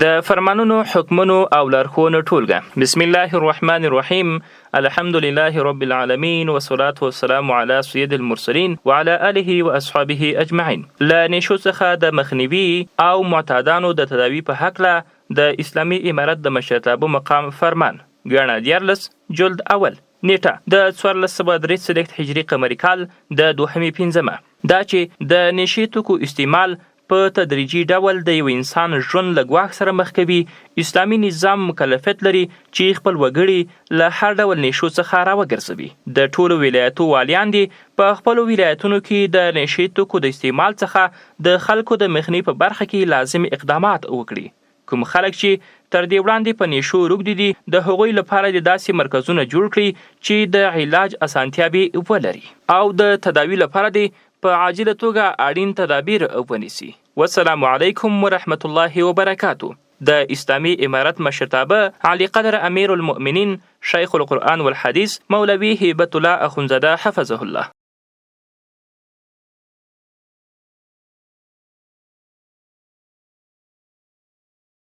د فرمانونو، حکمونو او لارښوونو ټولګه. بسم الله الرحمن الرحیم. الحمد لله رب العالمین والصلاة والسلام علی سید المرسلین وعلى آله و اصحابه اجمعین. له نشو څخه د مخنیوي او معتادانو د تداوی په هکله د اسلامي امارت د مشرتابه مقام فرمان ګڼه 14 جلد اول نیټه د 1403 هجري قمري کال د 25 دا چې د نشي توکو استعمال په تدریجي ډول د یو انسان ژوند له ګواښ سره مخ کوي. اسلامي نظام مکلفیت لري چې خپل وګړي له هر ډول نشو څخه راوګرځوي. د ټولو ولایتو والیان دي په خپلو ولایتونو کې د نشي توکو د استعمال څخه د خلکو د مخنیوي په برخه کې لازم اقدامات وکړي. کوم خلک چې تر دې وړاندې په نشو روږدي دي د هغوی لپاره د داسې مرکزونه جوړ کړي چې د علاج اسانتیاوې ولري او د تداوی لپاره دې په عاجله توګه اړین تدابیر ونیسي. والسلام علیکم ورحمت الله وبرکاتو. د اسلامي امارت مشرتابه علی قدر امیر المؤمنین شیخ القرآن والحدیث مولوی هیبت الله اخونزاده حفظه الله.